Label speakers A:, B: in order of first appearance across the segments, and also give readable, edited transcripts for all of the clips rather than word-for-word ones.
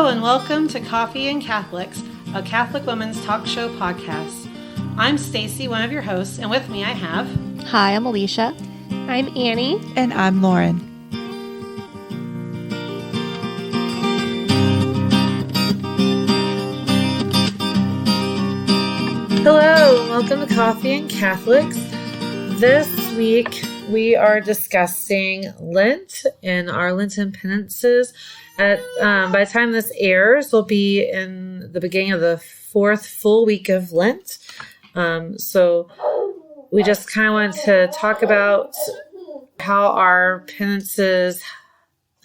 A: Hello and welcome to Coffee and Catholics, a Catholic women's talk show podcast. I'm Stacy, one of your hosts, and with me I have...
B: Hi, I'm Alicia.
C: I'm Annie.
D: And I'm Lauren.
A: Hello and welcome to Coffee and Catholics. This week we are discussing Lent and our Lenten penances. By the time this airs, we'll be in the beginning of the fourth full week of Lent. So we just kind of wanted to talk about how our penances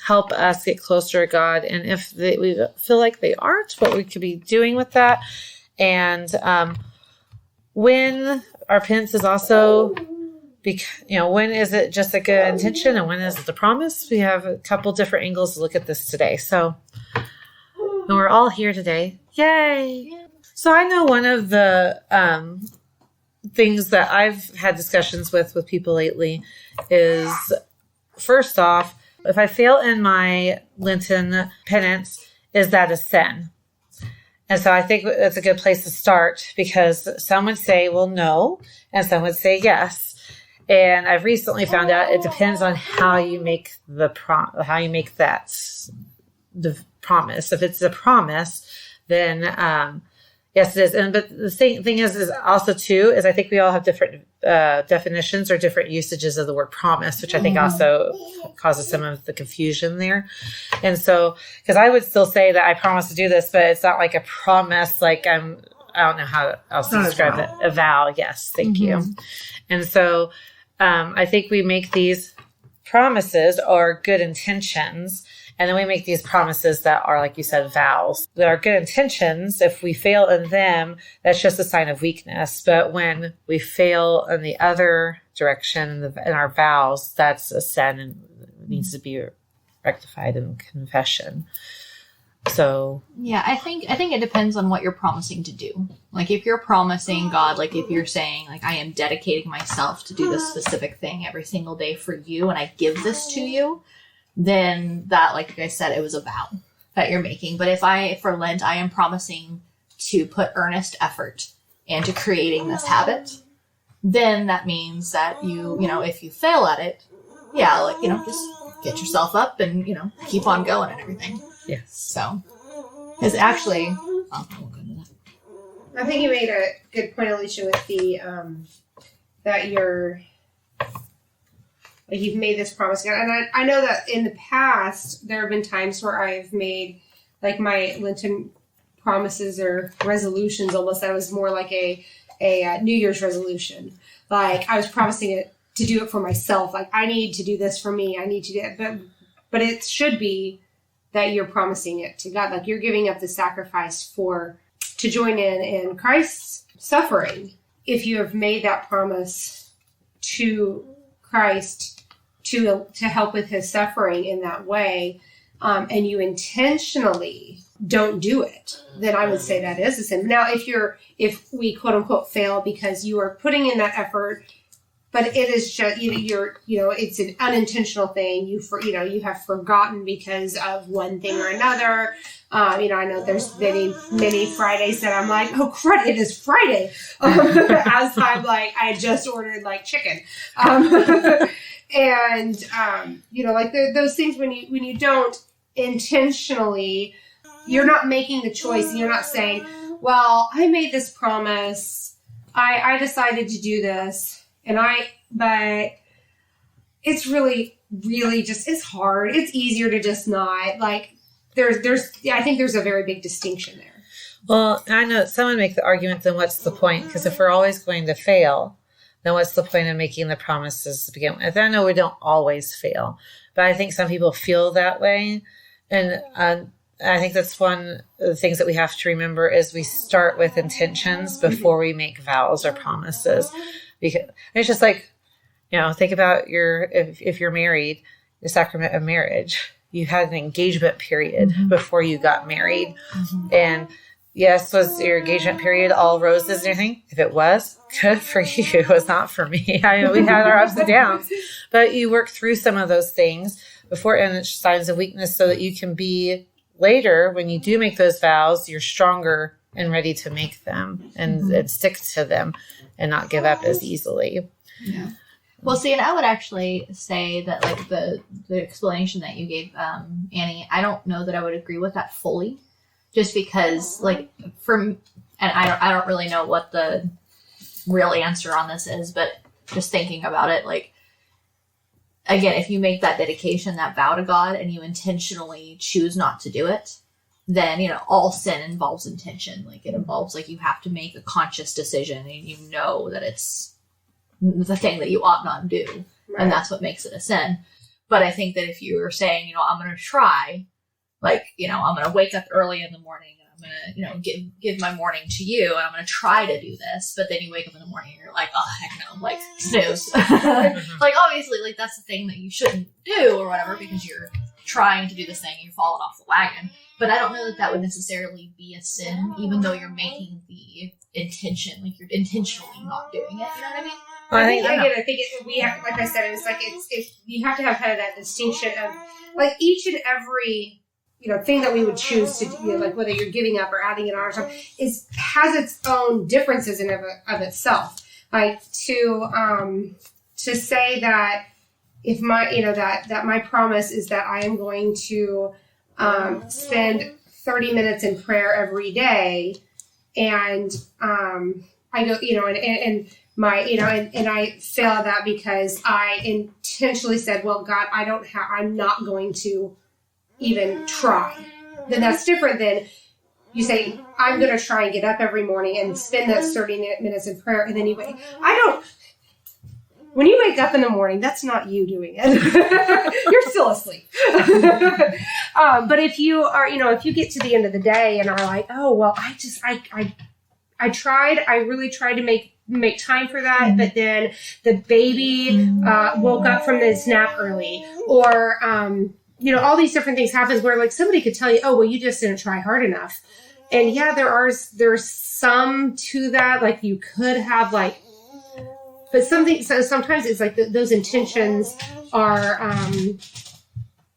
A: help us get closer to God, and if we feel like they aren't, what we could be doing with that. And when our penances also... when is it just a good intention and when is it a promise? We have a couple different angles to look at this today. So, and we're all here today. Yay! So I know one of the things that I've had discussions with people lately is, first off, if I fail in my Lenten penance, is that a sin? And so I think that's a good place to start, because some would say, well, no, and some would say yes. And I've recently found out it depends on how you make the promise. If it's a promise, then yes, it is. But the thing is also too is I think we all have different definitions or different usages of the word promise, which I think also causes some of the confusion there. And so, because I would still say that I promise to do this, but it's not like a promise. Like I don't know how else to describe it. A vow. Yes, thank you. And so. I think we make these promises or good intentions, and then we make these promises that are, like you said, vows. That are good intentions. If we fail in them, that's just a sign of weakness. But when we fail in the other direction, in our vows, that's a sin and needs to be rectified in confession. So
B: yeah, I think it depends on what you're promising to do. Like if you're promising God, like if you're saying like I am dedicating myself to do this specific thing every single day for you and I give this to you, then that, like I said, it was a vow that you're making. But if for Lent I am promising to put earnest effort into creating this habit, then that means that you if you fail at it, just get yourself up and keep on going and everything.
A: Yes.
B: So, because actually,
C: I think you made a good point, Alicia, with the that you've made this promise, and I know that in the past there have been times where I've made like my Lenten promises or resolutions almost. That was more like a New Year's resolution. Like I was promising it to do it for myself. Like I need to do this for me. I need to do it, but it should be that you're promising it to God. Like you're giving up the sacrifice to join in Christ's suffering. If you have made that promise to Christ to help with his suffering in that way, and you intentionally don't do it, then I would say that is a sin. Now, if we quote unquote fail because you are putting in that effort, but it is just it's an unintentional thing. You have forgotten because of one thing or another. I know there's many Fridays that I'm like, oh crud, it is Friday. As I'm like, I just ordered like chicken. Those things when you don't intentionally, you're not making the choice. And you're not saying, well, I made this promise. I decided to do this. But it's really, really just, it's hard. It's easier to just not, like, I think there's a very big distinction there.
A: Well, I know someone make the argument, then what's the point? Because if we're always going to fail, then what's the point of making the promises to begin with? I know we don't always fail, but I think some people feel that way. And I think that's one of the things that we have to remember is we start with intentions before we make vows or promises. Because it's just like, think about if you're married, the sacrament of marriage. You had an engagement period before you got married. And yes, was your engagement period all roses and everything? If it was, good for you. It was not for me. I know we had our ups and downs, but you work through some of those things before, and it's signs of weakness so that you can be later, when you do make those vows, you're stronger and ready to make them and stick to them and not give up as easily.
B: Yeah. Well, see, and I would actually say that, like, the explanation that you gave, Annie, I don't know that I would agree with that fully, just because, like, and I don't really know what the real answer on this is, but just thinking about it, like, again, if you make that dedication, that vow to God, and you intentionally choose not to do it, then, all sin involves intention. Like, it involves, like, you have to make a conscious decision, and you know that it's the thing that you ought not do. Right. And that's what makes it a sin. But I think that if you were saying, I'm going to try, like, I'm going to wake up early in the morning, and I'm going to, give my morning to you, and I'm going to try to do this. But then you wake up in the morning and you're like, oh, heck no, like, snooze. Like, obviously, like, that's the thing that you shouldn't do or whatever, because you're trying to do this thing and you're falling off the wagon. But I don't know that would necessarily be a sin, even though you're making the intention, like, you're intentionally not doing it. You know what I mean?
C: I think we have, like I said, it's like you have to have kind of that distinction of, like, each and every thing that we would choose to do, like, whether you're giving up or adding it on or something, has its own differences in of itself. Like, to say that if my that my promise is that I am going to spend 30 minutes in prayer every day, and I go and I fail at that because I intentionally said, well, God, I'm not going to even try. Then that's different than you say, I'm going to try and get up every morning and spend those 30 minutes in prayer. And then you wait. When you wake up in the morning, that's not you doing it. You're still asleep. But if you are, if you get to the end of the day and are like, oh, well, I really tried to make time for that, but then the baby woke up from his nap early, or all these different things happen where, like, somebody could tell you, oh, well, you just didn't try hard enough. And yeah, there's some to that, like, you could have, like, but sometimes it's like those intentions are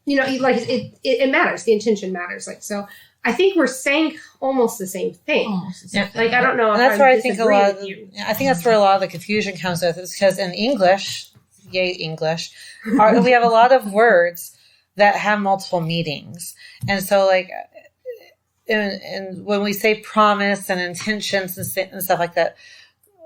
C: like it matters, the intention matters, like, so I think we're saying almost the same thing. Like, I don't know.
A: That's where I think I think that's where a lot of the confusion comes with, is because in English, we have a lot of words that have multiple meanings. And so, like, and when we say promise and intentions and stuff like that,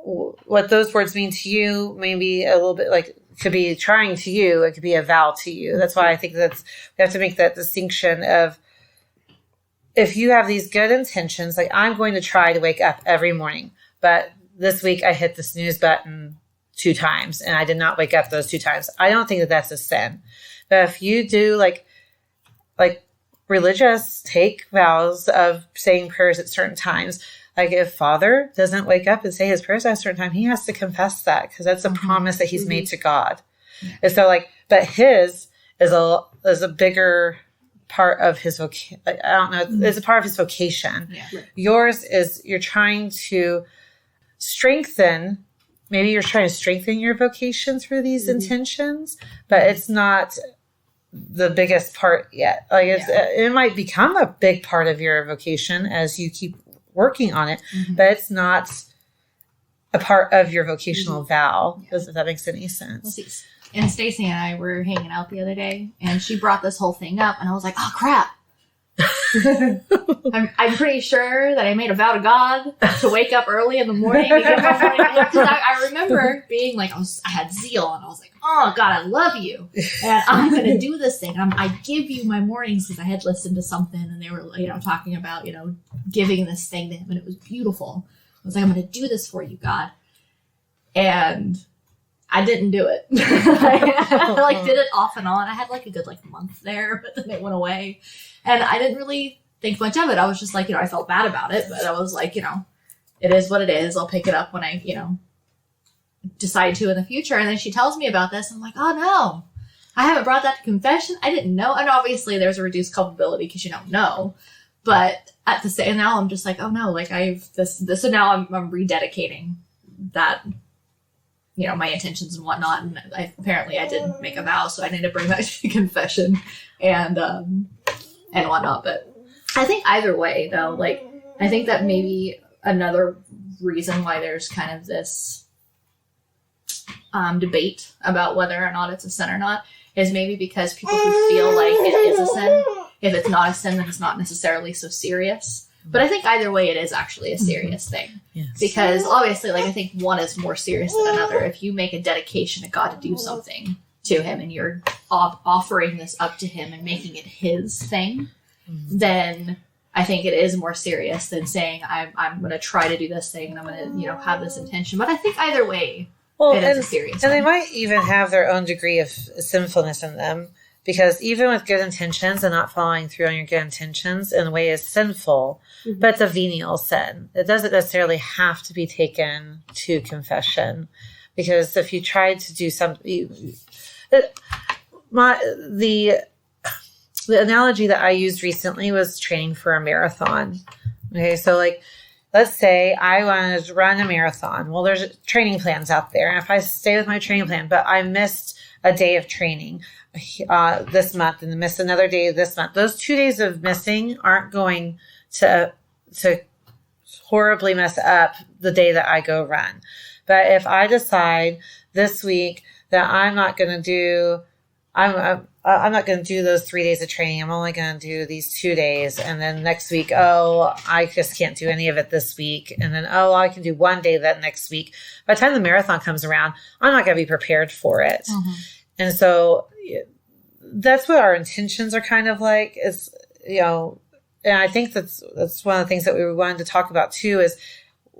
A: what those words mean to you may be a little bit, like, could be trying to you, it could be a vow to you. That's why I think we have to make that distinction of, if you have these good intentions, like, I'm going to try to wake up every morning, but this week I hit the snooze button 2 times and I did not wake up those 2 times. I don't think that that's a sin. But if you do, like religious, take vows of saying prayers at certain times, like, if Father doesn't wake up and say his prayers at a certain time, he has to confess that, because that's a promise that he's made to God. And so, like, but his is a bigger part of his vocation. I don't know. It's a part of his vocation. Yeah. Right. Yours is, you're trying to strengthen. Maybe you're trying to strengthen your vocation through these intentions, but it's not the biggest part yet. Like, it might become a big part of your vocation as you keep working on it, but it's not a part of your vocational vow. If that makes any sense.
B: And Stacy and I were hanging out the other day, and she brought this whole thing up, and I was like, oh, crap. I'm pretty sure that I made a vow to God to wake up early in the morning to get my morning. Because I remember being like, I had zeal, and I was like, oh, God, I love you. And I'm going to do this thing. I give you my mornings, because I had listened to something, and they were, talking about, giving this thing to him, and it was beautiful. I was like, I'm going to do this for you, God. And I didn't do it. I did it off and on. I had like a good month there, but then it went away. And I didn't really think much of it. I was just like, I felt bad about it, but I was like, it is what it is. I'll pick it up when I, decide to in the future. And then she tells me about this. And I'm like, oh no, I haven't brought that to confession. I didn't know. And obviously there's a reduced culpability because you don't know. But at the same, now I'm just like, oh no, like I've this. So now I'm rededicating that, my intentions and whatnot. And apparently I did make a vow, so I need to bring that to confession and whatnot. But I think either way, though, like, I think that maybe another reason why there's kind of this debate about whether or not it's a sin or not is maybe because people who feel like it is a sin, if it's not a sin, then it's not necessarily so serious. But I think either way, it is actually a serious thing.
A: Yes.
B: Because obviously, like, I think one is more serious than another. If you make a dedication to God to do something to him and you're offering this up to him and making it his thing, then I think it is more serious than saying I'm going to try to do this thing and I'm going to, have this intention. But I think either way, it is a serious
A: and
B: thing.
A: they might even have their own degree of sinfulness in them, because even with good intentions and not following through on your good intentions in a way is sinful, but it's a venial sin. It doesn't necessarily have to be taken to confession, because if you tried to do something, the analogy that I used recently was training for a marathon. Okay, so like, let's say I want to run a marathon. Well, there's training plans out there. And if I stay with my training plan, but I missed a day of training this month and missed another day this month, those 2 days of missing aren't going to horribly mess up the day that I go run. But if I decide this week that I'm not going to do those 3 days of training. I'm only going to do these 2 days. And then next week, I just can't do any of it this week. And then, I can do 1 day that next week. By the time the marathon comes around, I'm not going to be prepared for it. Mm-hmm. And so that's what our intentions are kind of like, is, and I think that's one of the things that we wanted to talk about too, is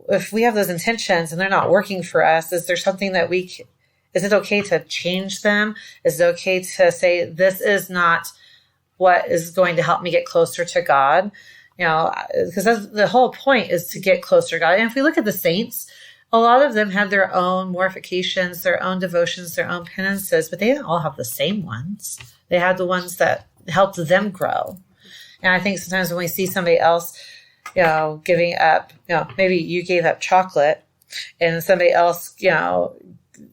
A: if we have those intentions and they're not working for us, is there something that is it okay to change them? Is it okay to say, this is not what is going to help me get closer to God? Because the whole point is to get closer to God. And if we look at the saints, a lot of them had their own mortifications, their own devotions, their own penances, but they didn't all have the same ones. They had the ones that helped them grow. And I think sometimes when we see somebody else, giving up, maybe you gave up chocolate and somebody else,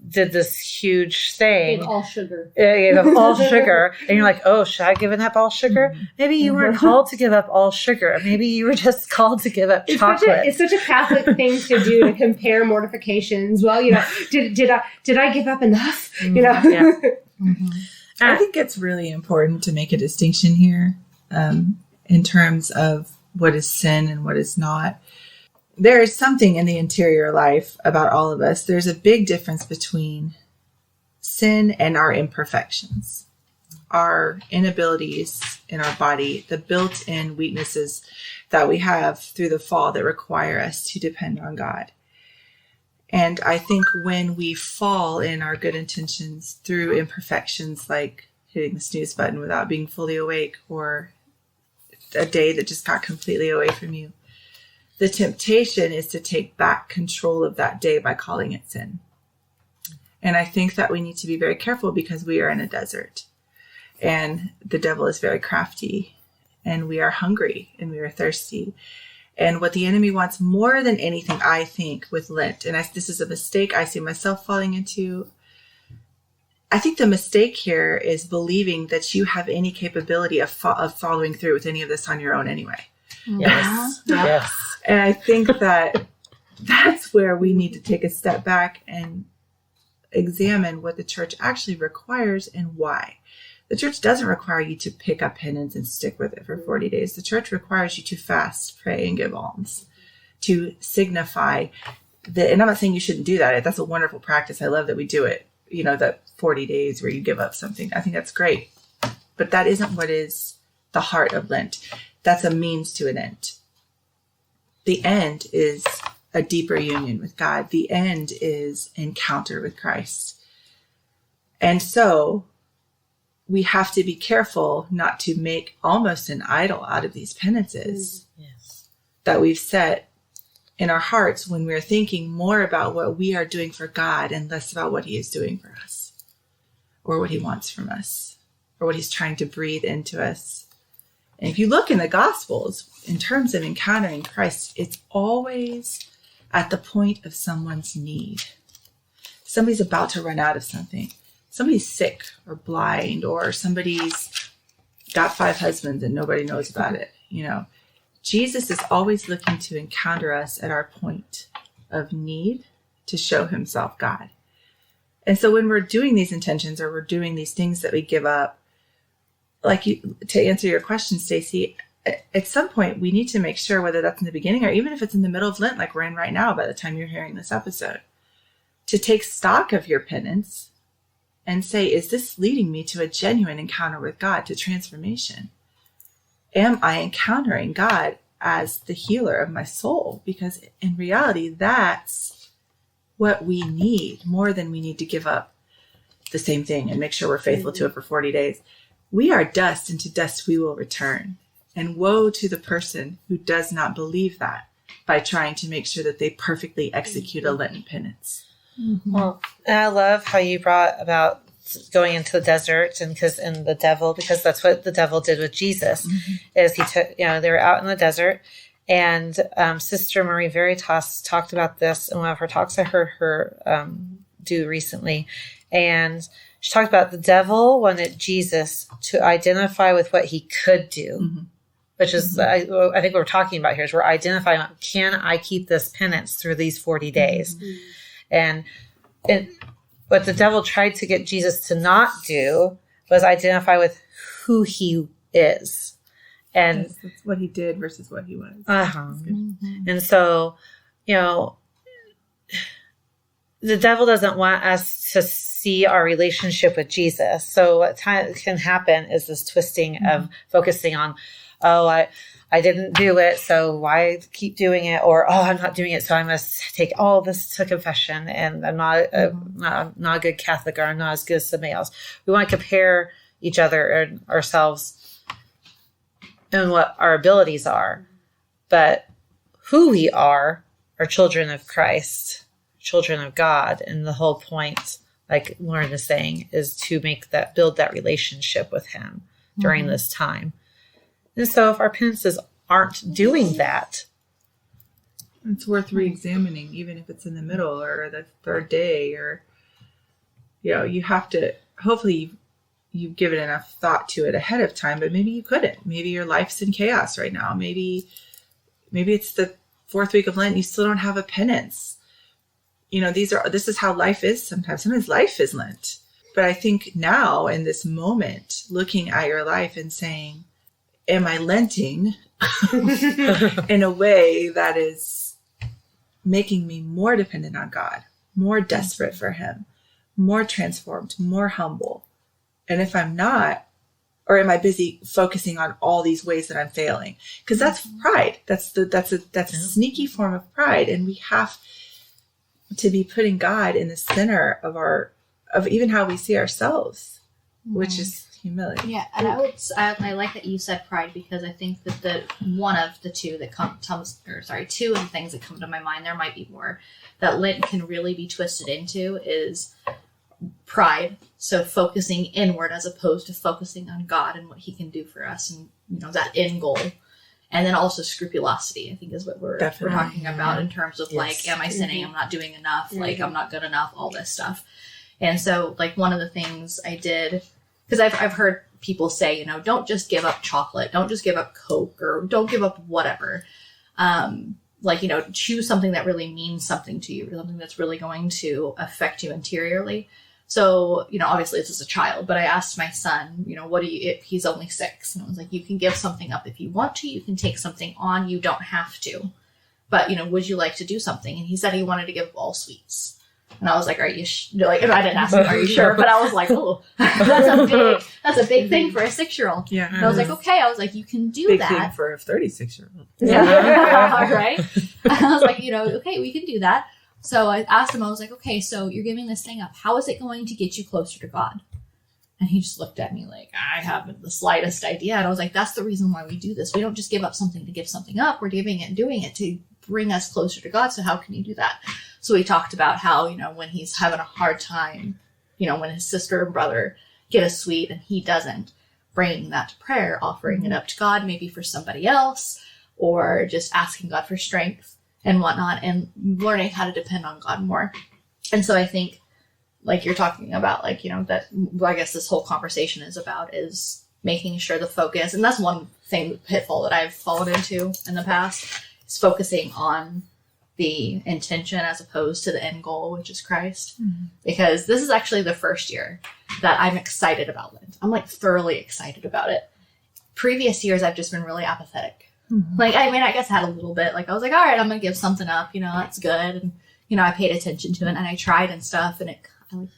A: did this huge thing.
B: Gave all sugar.
A: Gave up all sugar. And you're like, should I give up all sugar? Mm-hmm. Maybe you weren't called to give up all sugar. Maybe you were just called to give up chocolate.
C: It's such a Catholic thing to do, to compare mortifications. Well, did I give up enough?
A: Mm-hmm. Yeah.
D: Mm-hmm. I think it's really important to make a distinction here in terms of what is sin and what is not. There is something in the interior life about all of us. There's a big difference between sin and our imperfections, our inabilities in our body, the built-in weaknesses that we have through the fall that require us to depend on God. And I think when we fall in our good intentions through imperfections, like hitting the snooze button without being fully awake, or a day that just got completely away from you, the temptation is to take back control of that day by calling it sin. And I think that we need to be very careful, because we are in a desert and the devil is very crafty and we are hungry and we are thirsty. And what the enemy wants more than anything, I think, with Lent, and this is a mistake I see myself falling into. I think the mistake here is believing that you have any capability of following through with any of this on your own anyway.
A: Yes.
B: Yeah.
A: Yes.
D: And I think that that's where we need to take a step back and examine what the church actually requires and why. The church doesn't require you to pick up penance and stick with it for 40 days. The church requires you to fast, pray, and give alms, to signify that. And I'm not saying you shouldn't do that. That's a wonderful practice. I love that we do it. That 40 days where you give up something. I think that's great. But that isn't what is the heart of Lent. That's a means to an end. The end is a deeper union with God. The end is encounter with Christ. And so we have to be careful not to make almost an idol out of these penances that we've set in our hearts when we're thinking more about what we are doing for God and less about what he is doing for us, or what he wants from us, or what he's trying to breathe into us. And if you look in the Gospels, in terms of encountering Christ, it's always at the point of someone's need. Somebody's about to run out of something. Somebody's sick or blind, or somebody's got 5 husbands and nobody knows about it. Jesus is always looking to encounter us at our point of need to show himself God. And so when we're doing these intentions or we're doing these things that we give up, to answer your question, Stacy, at some point we need to make sure, whether that's in the beginning or even if it's in the middle of Lent, like we're in right now, by the time you're hearing this episode, to take stock of your penance and say, is this leading me to a genuine encounter with God, to transformation? Am I encountering God as the healer of my soul? Because in reality, that's what we need more than we need to give up the same thing and make sure we're faithful to it for 40 days. We are dust, and to dust we will return. And woe to the person who does not believe that by trying to make sure that they perfectly execute a Lenten penance.
A: Mm-hmm. Well, and I love how you brought about going into the desert and the devil, because that's what the devil did with Jesus. Mm-hmm. Is he took, they were out in the desert, and Sister Marie Veritas talked about this in one of her talks I heard her do recently. And she talked about the devil wanted Jesus to identify with what he could do, mm-hmm. which is, mm-hmm. I think what we're talking about here is we're identifying, can I keep this penance through these 40 days? Mm-hmm. And what the devil tried to get Jesus to not do was identify with who he is. And
D: that's what he did versus what he was.
A: Mm-hmm. And so, the devil doesn't want us to see our relationship with Jesus. So what can happen is this twisting mm-hmm. of focusing on, I didn't do it, so why keep doing it? Or, I'm not doing it, so I must take all this to confession, and I'm not a good Catholic, or I'm not as good as somebody else. We want to compare each other and ourselves and what our abilities are. But who we are children of Christ, children of God. And the whole point, like Lauren is saying, is to build that relationship with him during mm-hmm. this time. And so if our penances aren't doing that,
D: it's worth re-examining, even if it's in the middle or the third day, or, you have to, hopefully you've given enough thought to it ahead of time, but maybe you couldn't. Maybe your life's in chaos right now. Maybe it's the 4th week of Lent. You still don't have a penance. This is how life is sometimes. Sometimes life is Lent. But I think now in this moment, looking at your life and saying, am I Lenting in a way that is making me more dependent on God, more desperate for him, more transformed, more humble? And if I'm not, or am I busy focusing on all these ways that I'm failing? Because that's pride. That's a sneaky form of pride. And we have to be putting God in the center of even how we see ourselves, which is humility.
B: Yeah, and I like that you said pride, because I think that two of the things that come to my mind, there might be more, that Lent can really be twisted into is pride. So focusing inward as opposed to focusing on God and what he can do for us, and that end goal. And then also scrupulosity, I think, is what we're talking about in terms of like, am I sinning? Mm-hmm. I'm not doing enough. Mm-hmm. Like, I'm not good enough, all this stuff. And so like one of the things I did, because I've heard people say, don't just give up chocolate, don't just give up Coke, or don't give up whatever. Choose something that really means something to you, or something that's really going to affect you interiorly. So, obviously this is a child, but I asked my son, he's only 6. And I was like, you can give something up if you want to, you can take something on, you don't have to. But, would you like to do something? And he said he wanted to give up all sweets. And I was like, are you and I didn't ask him, are you sure? But I was like, oh, that's a big thing for a 6-year-old. Yeah. And I was like, okay. I was like, you can do that.
D: Big thing for a 36-year-old.
B: Yeah. Right. And I was like, okay, we can do that. So I asked him, I was like, okay, so you're giving this thing up. How is it going to get you closer to God? And he just looked at me like, I haven't the slightest idea. And I was like, that's the reason why we do this. We don't just give up something to give something up. We're giving it and doing it to bring us closer to God. So how can you do that? So we talked about how, when he's having a hard time, when his sister and brother get a sweet and he doesn't, bringing that to prayer, offering it up to God, maybe for somebody else, or just asking God for strength and whatnot, and learning how to depend on God more. And so I think, like you're talking about, that I guess this whole conversation is about, is making sure the focus, and that's one thing, pitfall that I've fallen into in the past, is focusing on the intention as opposed to the end goal, which is Christ.
D: Mm-hmm.
B: Because this is actually the first year that I'm excited about Lent. I'm like thoroughly excited about it. Previous years, I've just been really apathetic.
D: Mm-hmm.
B: Like, I mean, I guess I had a little bit. Like, I was like, all right, I'm going to give something up. You know, that's good. And, you know, I paid attention to it and I tried and stuff. And I like,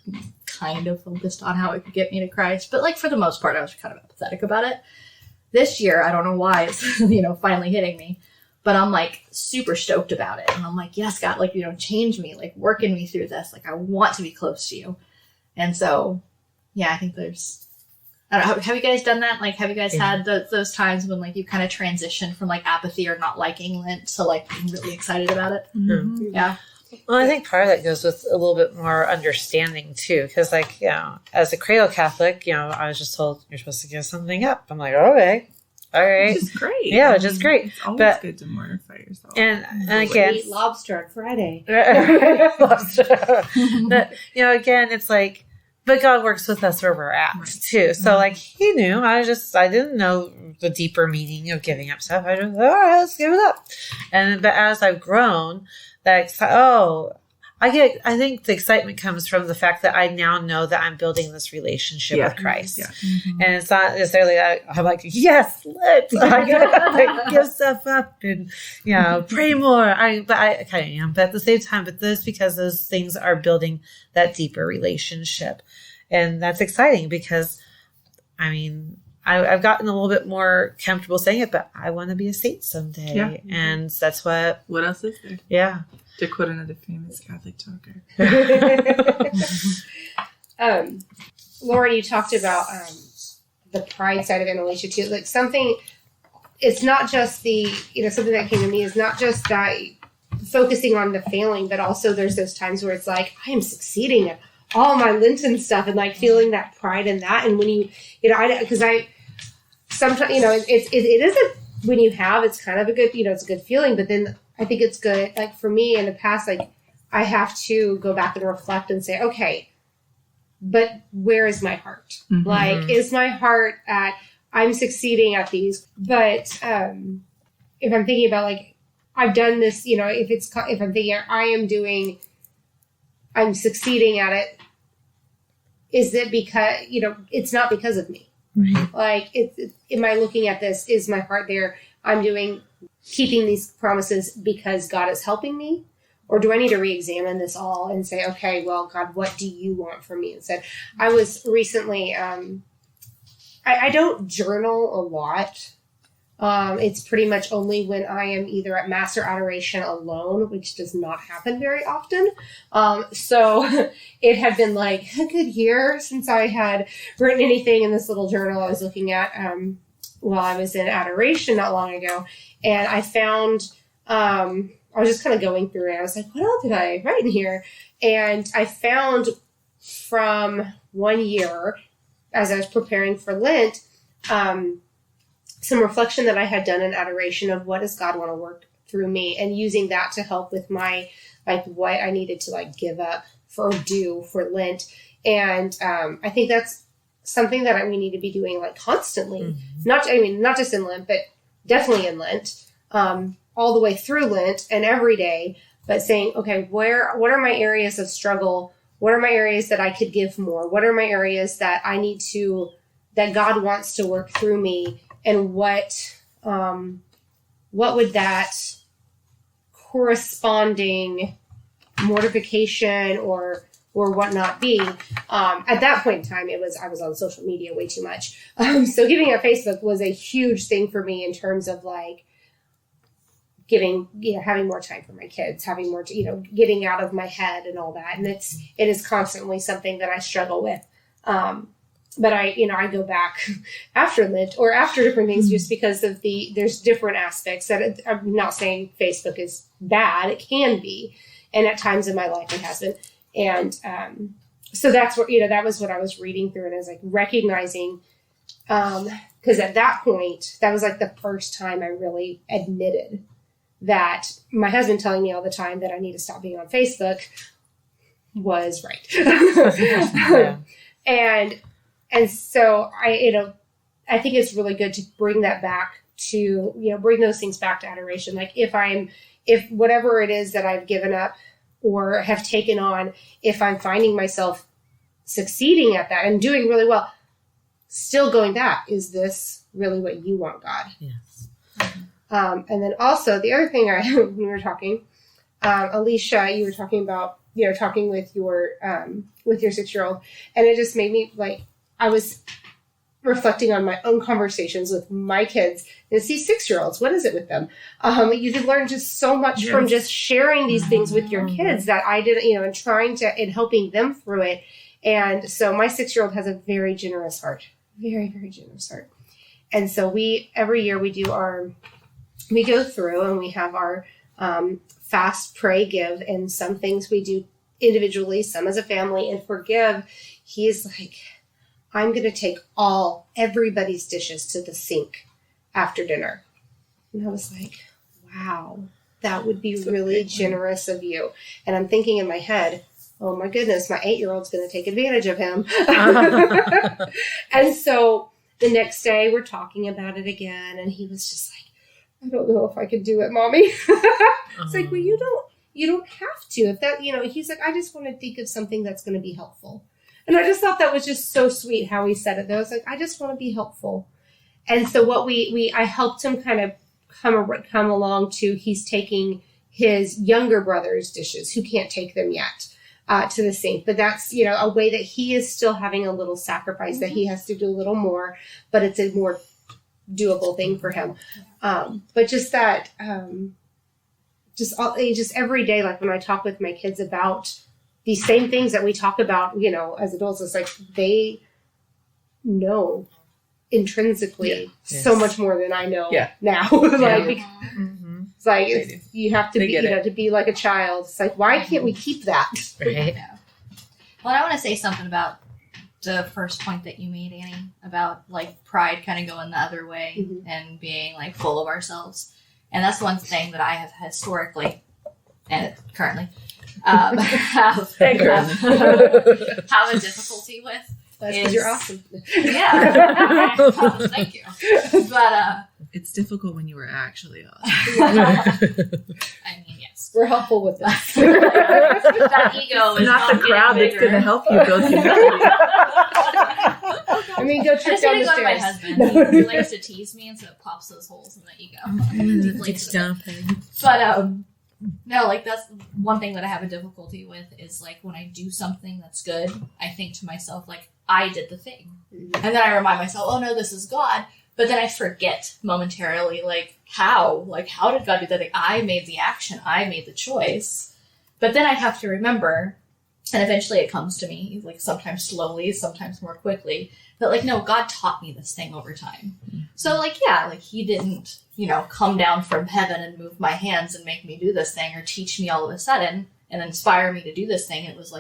B: kind of focused on how it could get me to Christ. But, like, for the most part, I was kind of apathetic about it. This year, I don't know why it's, you know, finally hitting me. But I'm, like, super stoked about it. And I'm like, yes, God, like, you know, change me. Like, working me through this. Like, I want to be close to you. And so, yeah, I think there's... I don't know, have you guys done that? Like, have you guys had those times when, like, you kind of transition from, like, apathy or not liking Lent to, like, being really excited about it?
D: Mm-hmm.
B: Yeah.
A: Well, I think part of that goes with a little bit more understanding, too. Because, like, you know, as a cradle Catholic, you know, I was just told you're supposed to give something up. I'm like, okay. All right.
D: Which is great.
A: Yeah, which is great.
D: It's always
A: But-
D: good to mortify yourself.
A: And again...
C: Eat lobster on Friday.
A: But, you know, again, it's like, but God works with us where we're at,
D: Right.
A: too. So, like, He knew. I didn't know the deeper meaning of giving up stuff. I just, all right, let's give it up. But as I've grown, I think the excitement comes from the fact that I now know that I'm building this relationship with Christ.
D: Yeah.
B: Mm-hmm.
A: And it's not necessarily that I'm like, yes, let's I gotta, like, give stuff up and, you know, pray more. I kind of am, but at the same time, but this because those things are building that deeper relationship. And that's exciting because, I mean, I've gotten a little bit more comfortable saying it, but I want to be a saint someday.
D: Yeah.
A: And that's what,
D: What else is there?
A: yeah.
D: To quote another famous Catholic talker.
C: Lauren, you talked about the pride side of it in relation to like something. It's not just the, you know, something that came to me is not just that focusing on the failing, but also there's those times where it's like, I am succeeding at all my Lenten stuff and like feeling that pride in that. And when you know, because I sometimes, you know, it is a, when you have, it's kind of a good, you know, it's a good feeling, but then I think it's good. Like for me in the past, like I have to go back and reflect and say, okay, but where is my heart?
D: Mm-hmm.
C: Like, is my heart at, I'm succeeding at these, but if I'm thinking about like, I've done this, you know, if I'm thinking I'm succeeding at it, is it because, you know, it's not because of me.
A: Right.
C: Like, am I looking at this? Is my heart there? Keeping these promises because God is helping me? Or do I need to re-examine this all and say, okay, well, God, what do you want from me instead? I was recently, I don't journal a lot. It's pretty much only when I am either at Mass or Adoration alone, which does not happen very often. So it had been like a good year since I had written anything in this little journal I was looking at while I was in Adoration not long ago. And I found, I was just kind of going through it. I was like, what else did I write in here? And I found from one year, as I was preparing for Lent, some reflection that I had done in Adoration of what does God want to work through me, and using that to help with my, like, what I needed to, like, give up or do for Lent. And I think that's something that we need to be doing, like, constantly. Mm-hmm. Not just in Lent, but definitely in Lent, all the way through Lent and every day, but saying, okay, what are my areas of struggle? What are my areas that I could give more? What are my areas that I need to, that God wants to work through me? And what would that corresponding mortification or whatnot be? At that point in time, I was on social media way too much. So giving up Facebook was a huge thing for me in terms of like having more time for my kids, having more, getting out of my head and all that. And it is constantly something that I struggle with. But I go back after Lent or after different things just because of there's different aspects that I'm not saying Facebook is bad. It can be. And at times in my life it hasn't. And, so that's what, that was what I was reading through. And I was like recognizing, cause at that point, that was like the first time I really admitted that my husband telling me all the time that I need to stop being on Facebook was right.
A: Yeah.
C: And so I think it's really good to bring that back to, bring those things back to adoration. Like if whatever it is that I've given up or have taken on, if I'm finding myself succeeding at that and doing really well, still going back, is this really what you want, God?
A: Yes.
C: And then also the other thing when we were talking, Alicia, you were talking about, talking with your 6-year-old, and it just made me I was reflecting on my own conversations with my kids. And see 6-year-olds, what is it with them? You can learn just so much from just sharing these things with your kids that I didn't, and trying to, and helping them through it. And so my 6-year-old has a very generous heart, very, very generous heart. And so every year we go through and we have our fast, pray, give, and some things we do individually, some as a family, and forgive. He's like, I'm going to take everybody's dishes to the sink after dinner. And I was like, wow, that would be really generous of you. And I'm thinking in my head, oh my goodness, my 8-year-old's going to take advantage of him. And so the next day we're talking about it again. And he was just like, I don't know if I could do it, Mommy. It's like, well, you don't have to. If that, he's like, I just want to think of something that's going to be helpful. And I just thought that was just so sweet how he said it. Though, I was like, I just want to be helpful. And so what I helped him kind of come along to, he's taking his younger brother's dishes, who can't take them yet, to the sink. But that's, a way that he is still having a little sacrifice, that he has to do a little more, but it's a more doable thing for him. But just that, just every day, like when I talk with my kids about these same things that we talk about, as adults, it's like they know intrinsically so much more than I know now. It's like you have to be, to be like a child. It's like, why can't we keep that?
A: Right.
B: Well, I want to say something about the first point that you made, Annie, about pride kind of going the other way and being full of ourselves. And that's one thing that I have historically and currently have a difficulty with.
C: That's because you're awesome.
B: Yeah. Thank you. But
D: it's difficult when you were actually awesome.
B: I mean, yes.
C: We're helpful with this.
B: That ego is
D: not the crowd that's going to help you build humility.
C: I mean, go trick down the stairs.
B: My husband. He likes to tease me, and so it pops those holes in the ego.
A: It's jumping.
B: But no, that's one thing that I have a difficulty with is when I do something that's good, I think to myself I did the thing, and then I remind myself, oh no, this is God. But then I forget momentarily how did God do that thing? I made the action, I made the choice. But then I have to remember, and eventually it comes to me, sometimes slowly, sometimes more quickly, that no, God taught me this thing over time. So he didn't, come down from heaven and move my hands and make me do this thing or teach me all of a sudden and inspire me to do this thing. It was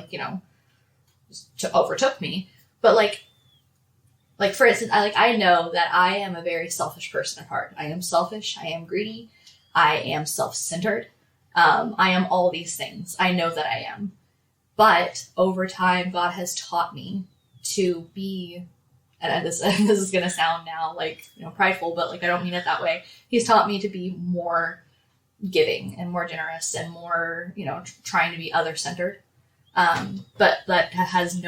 B: just overtook me. But for instance, I know that I am a very selfish person at heart. I am selfish. I am greedy. I am self-centered. I am all these things. I know that I am. But over time, God has taught me to be, and this is going to sound now prideful, but I don't mean it that way. He's taught me to be more giving and more generous and more, trying to be other-centered. But that has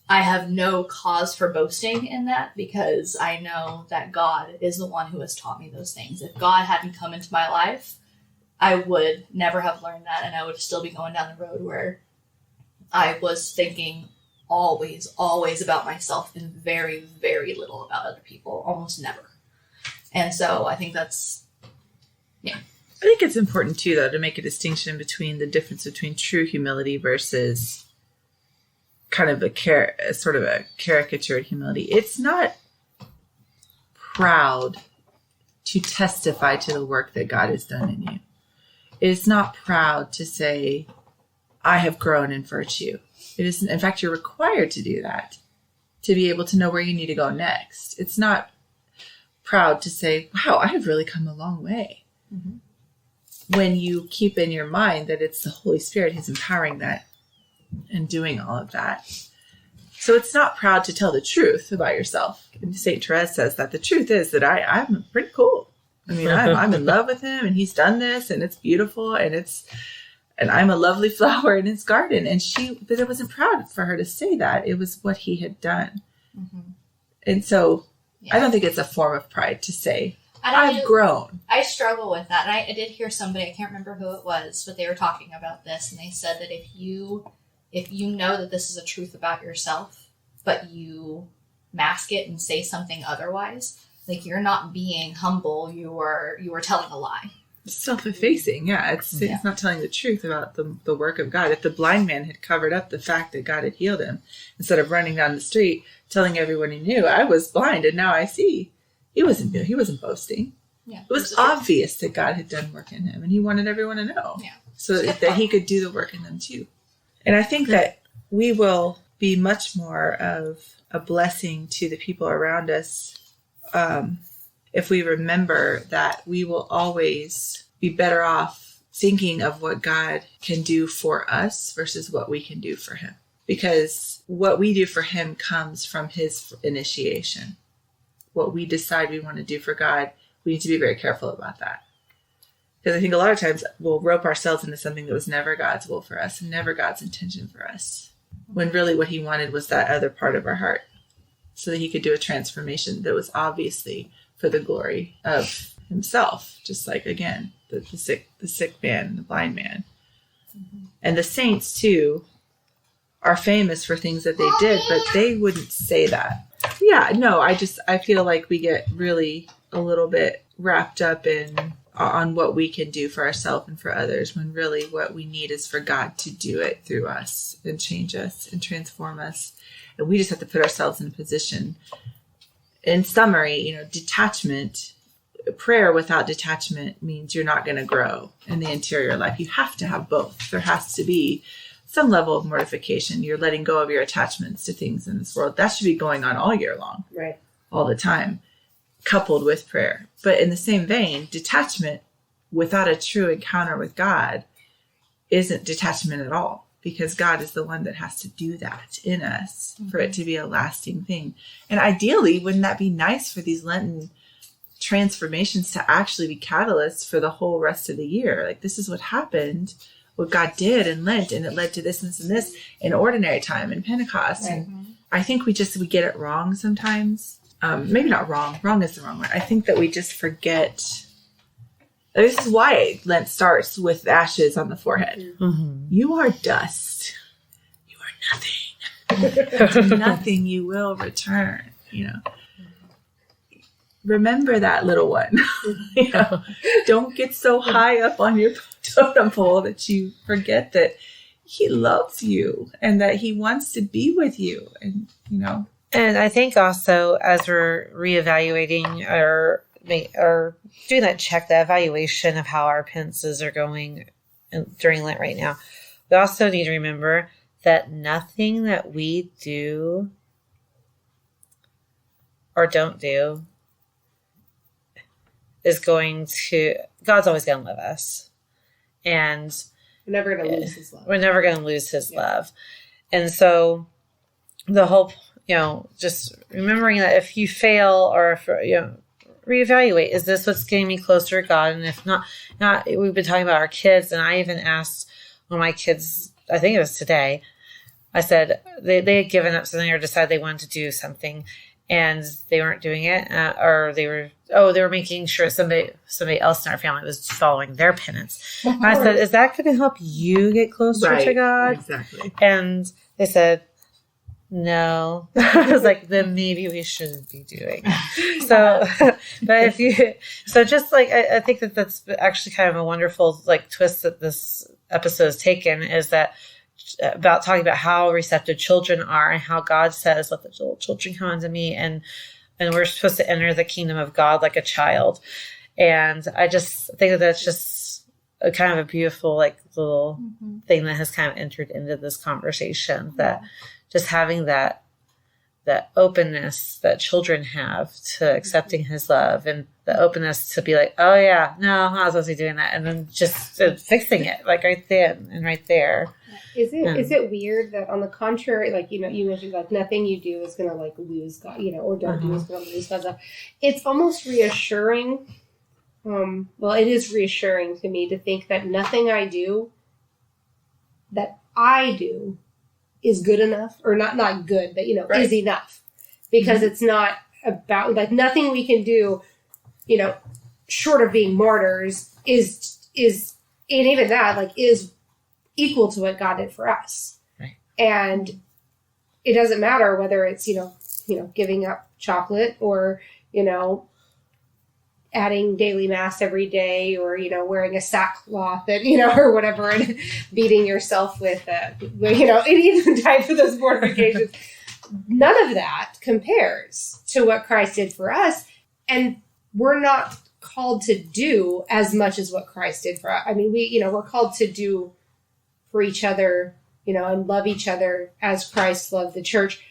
B: I have no cause for boasting in that, because I know that God is the one who has taught me those things. If God hadn't come into my life, I would never have learned that, and I would still be going down the road where I was thinking always about myself and very, very little about other people, almost never. And so I think that's,
D: I think it's important too, though, to make a distinction between the difference between true humility versus kind of a sort of a caricatured humility. It's not proud to testify to the work that God has done in you. It's not proud to say, I have grown in virtue. It is, in fact, you're required to do that to be able to know where you need to go next. It's not proud to say, wow, I have really come a long way. When you keep in your mind that it's the Holy Spirit who's empowering that and doing all of that. So it's not proud to tell the truth about yourself. And St. Therese says that the truth is that I'm pretty cool. I mean, I'm in love with him, and he's done this, and it's beautiful, and I'm a lovely flower in his garden. But it wasn't proud for her to say that. It was what he had done. Mm-hmm. And so I don't think it's a form of pride to say, I've grown.
B: I struggle with that. And I did hear somebody, I can't remember who it was, but they were talking about this, and they said that if you know that this is a truth about yourself, but you mask it and say something otherwise, like you're not being humble, you are telling a lie.
D: Self-effacing, yeah. It's not telling the truth about the work of God. If the blind man had covered up the fact that God had healed him, instead of running down the street telling everyone he knew, I was blind and now I see. He wasn't boasting. Yeah, it was obvious that God had done work in him, and he wanted everyone to know, so that he could do the work in them too. And I think that we will be much more of a blessing to the people around us if we remember that we will always be better off thinking of what God can do for us versus what we can do for him. Because what we do for him comes from his initiation. What we decide we want to do for God, we need to be very careful about that. Because I think a lot of times we'll rope ourselves into something that was never God's will for us and never God's intention for us. When really what he wanted was that other part of our heart, so that he could do a transformation that was obviously for the glory of himself. Just like, again, the sick man, the blind man. Mm-hmm. And the saints too are famous for things that they did, but they wouldn't say that. Yeah, no, I feel like we get really a little bit wrapped up on what we can do for ourselves and for others, when really what we need is for God to do it through us and change us and transform us. And we just have to put ourselves in a position. In summary, detachment, prayer without detachment means you're not going to grow in the interior life. You have to have both. There has to be some level of mortification. You're letting go of your attachments to things in this world. That should be going on all year long,
A: right?
D: All the time, coupled with prayer. But in the same vein, detachment without a true encounter with God isn't detachment at all, because God is the one that has to do that in us for it to be a lasting thing. And ideally, wouldn't that be nice for these Lenten transformations to actually be catalysts for the whole rest of the year? Like, this is what happened, what God did in Lent, and it led to this and this and this in ordinary time in Pentecost. Right. And I think we get it wrong sometimes. Maybe not wrong. Wrong is the wrong word. I think that we just forget. This is why Lent starts with ashes on the forehead. Mm-hmm. You are dust. You are nothing. Nothing you will return. Remember that, little one. Don't get so high up on your totem pole that you forget that he loves you and that he wants to be with you. And
A: And I think also, as we're reevaluating or doing that check, the evaluation of how our penances are going during Lent right now, we also need to remember that nothing that we do or don't do is God's always going to love us. And
C: we're never going to lose his love.
A: We're never going to lose his love. And so the whole, just remembering that if you fail or if, reevaluate, is this what's getting me closer to God? And if not, we've been talking about our kids, and I even asked one of my kids, I think it was today, I said they had given up something or decided they wanted to do something, and they weren't doing it, or they were making sure somebody else in our family was following their penance. And I said, is that going to help you get closer to God? Exactly. And they said, no. I was like, then maybe we shouldn't be doing it. So, but just like, I think that's actually kind of a wonderful twist that this episode has taken, is that about talking about how receptive children are and how God says, let the little children come unto me, and we're supposed to enter the kingdom of God like a child. And I just think that that's just a kind of a beautiful little thing that has kind of entered into this conversation, that just having that openness that children have to accepting his love and the openness to be like, oh yeah, no, I'm not supposed to be doing that. And then just fixing it like right then and right there.
C: Is it weird that on the contrary, like, you mentioned like nothing you do is going to like lose God, or don't do is going to lose God's love. It's almost reassuring. Well, it is reassuring to me to think that nothing I do is good enough, or not good, but
A: right.
C: is enough, because it's not about like nothing we can do, short of being martyrs is, and even that like is equal to what God did for us.
A: Right. And
C: it doesn't matter whether it's, giving up chocolate or, adding daily mass every day, or, wearing a sackcloth and, or whatever, and beating yourself with, any type of those mortifications. None of that compares to what Christ did for us. And we're not called to do as much as what Christ did for us. I mean, we're called to do for each other, and love each other as Christ loved the church.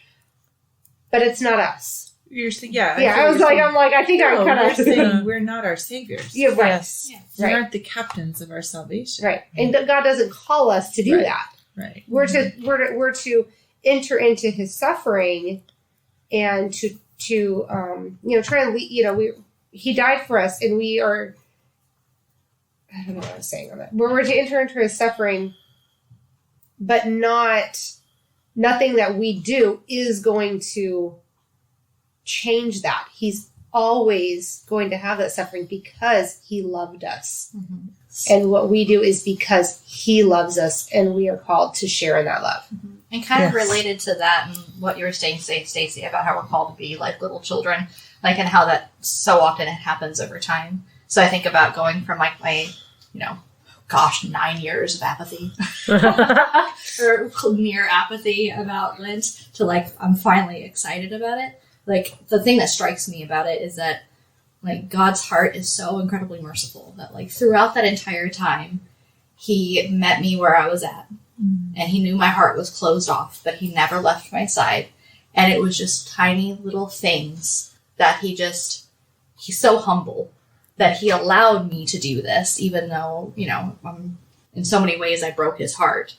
C: But it's not us.
D: You're saying, yeah.
C: I think I kind of
D: saying we're not our saviors.
C: Yeah, right.
A: Yes.
C: Yeah,
D: We aren't the captains of our salvation.
C: Right. And God doesn't call us to do that.
D: Right.
C: We're to enter into his suffering and to try and lead, he died for us, and we are, I don't know what I was saying on that. We're to enter into his suffering, but nothing that we do is going to change that. He's always going to have that suffering because he loved us.
B: Mm-hmm.
C: And what we do is because he loves us, and we are called to share in that love.
B: Mm-hmm. And kind of related to that and what you were saying, Stacey, about how we're called to be like little children, like, and how that so often it happens over time. So I think about going from like my, 9 years of apathy or near apathy about Lent to like, I'm finally excited about it. Like, the thing that strikes me about it is that like God's heart is so incredibly merciful that like throughout that entire time, he met me where I was at. And he knew my heart was closed off, but he never left my side. And it was just tiny little things that he's so humble that he allowed me to do this, even though, in so many ways I broke his heart.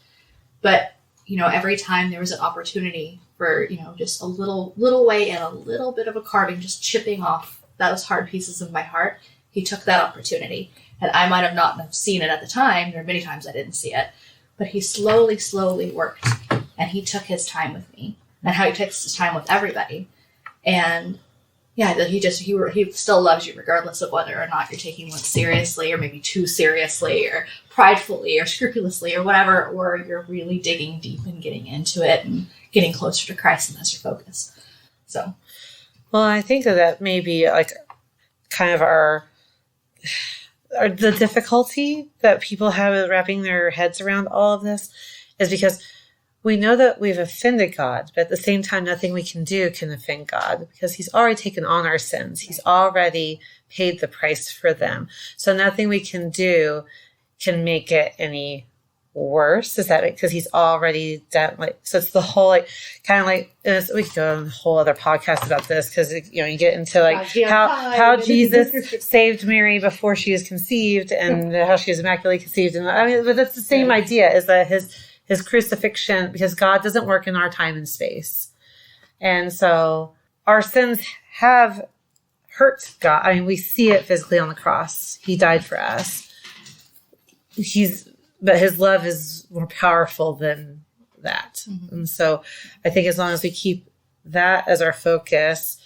B: But, every time there was an opportunity for, just a little way and a little bit of a carving, just chipping off those hard pieces of my heart, he took that opportunity. And I might have not have seen it at the time. There are many times I didn't see it. But he slowly worked, and he took his time with me, and how he takes his time with everybody. And yeah, that he still loves you regardless of whether or not you're taking one seriously, or maybe too seriously, or pridefully, or scrupulously, or whatever, or you're really digging deep and getting into it and getting closer to Christ, and that's your focus. So,
A: well, I think that may be like kind of the difficulty that people have with wrapping their heads around all of this is because we know that we've offended God, but at the same time, nothing we can do can offend God because he's already taken on our sins. He's already paid the price for them. So nothing we can do can make it any worse. Is that because he's already done? So it's the whole we could go on a whole other podcast about this because you get into how Jesus saved Mary before she was conceived and how she was immaculately conceived, and but that's the same idea. Is that his crucifixion, because God doesn't work in our time and space, and so our sins have hurt God. We see it physically on the cross. He died for us. But his love is more powerful than that. Mm-hmm. And so I think as long as we keep that as our focus,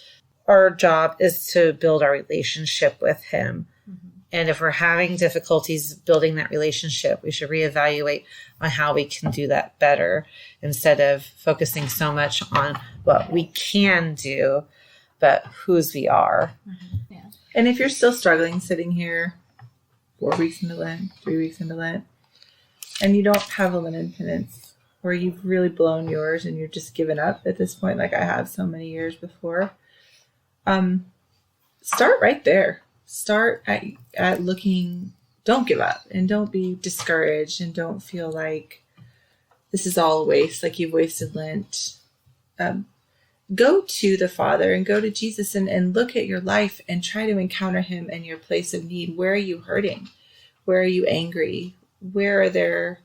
A: our job is to build our relationship with him. Mm-hmm. And if we're having difficulties building that relationship, we should reevaluate on how we can do that better instead of focusing so much on what we can do, but whose we are.
B: Mm-hmm. Yeah.
D: And if you're still struggling sitting here 4 weeks into Lent, 3 weeks into Lent, and you don't have a linen penance, or you've really blown yours and you're just given up at this point, like I have so many years before, start right there. Start at looking. Don't give up, and don't be discouraged, and don't feel like this is all a waste, like you've wasted Lent. go to the Father and go to Jesus and look at your life and try to encounter him in your place of need. Where are you hurting? Where are you angry? Where are there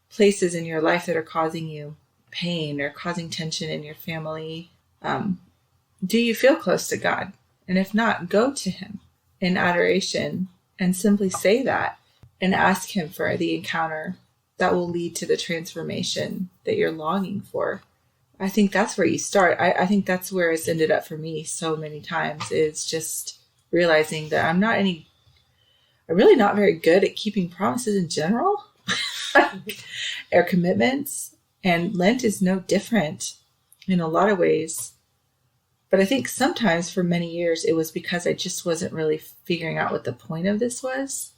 D: places in your life that are causing you pain or causing tension in your family? Do you feel close to God? And if not, go to him in adoration and simply say that and ask him for the encounter that will lead to the transformation that you're longing for. I think that's where you start. I think that's where it's ended up for me so many times, is just realizing that I'm really not very good at keeping promises in general or commitments. And Lent is no different in a lot of ways. But I think sometimes for many years, it was because I just wasn't really figuring out what the point of this was.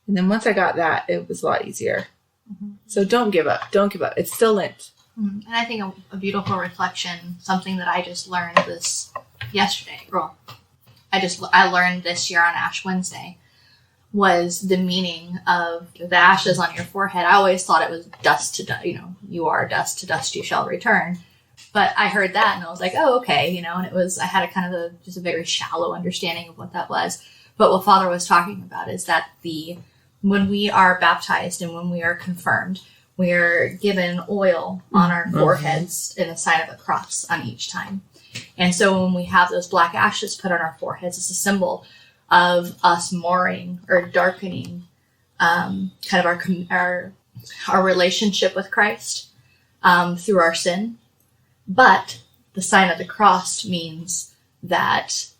D: And then once I got that, it was a lot easier. Mm-hmm. So don't give up. Don't give up. It's still Lent.
B: And I think a beautiful reflection, something that I just learned this yesterday, I learned this year on Ash Wednesday, was the meaning of the ashes on your forehead. I always thought it was dust to dust, you are dust, to dust you shall return. But I heard that and I was like, oh, okay, and I had a kind of just a very shallow understanding of what that was. But what Father was talking about is that when we are baptized and when we are confirmed, we're given oil on our foreheads in the sign of a cross on each time. And so when we have those black ashes put on our foreheads, it's a symbol of us marring or darkening kind of our relationship with Christ through our sin. But the sign of the cross means that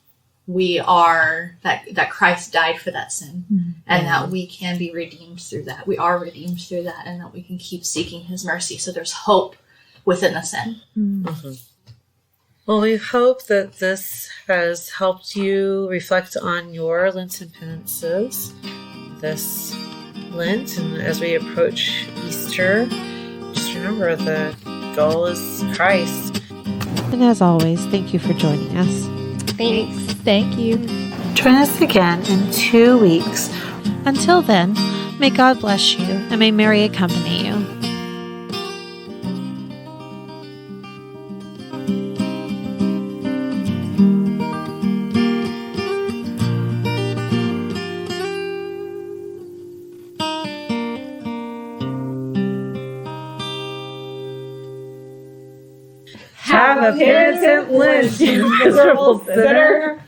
B: that Christ died for that sin, and that we can be redeemed through that. We are redeemed through that, and that we can keep seeking his mercy. So there's hope within the sin.
A: Mm-hmm. Well, we hope that this has helped you reflect on your Lenten penances this Lent. And as we approach Easter, just remember the goal is Christ.
E: And as always, thank you for joining us.
B: Thanks.
E: Thank you.
A: Join us again in 2 weeks.
E: Until then, may God bless you and may Mary accompany you.
A: Have a penitent Lent, you miserable sinner.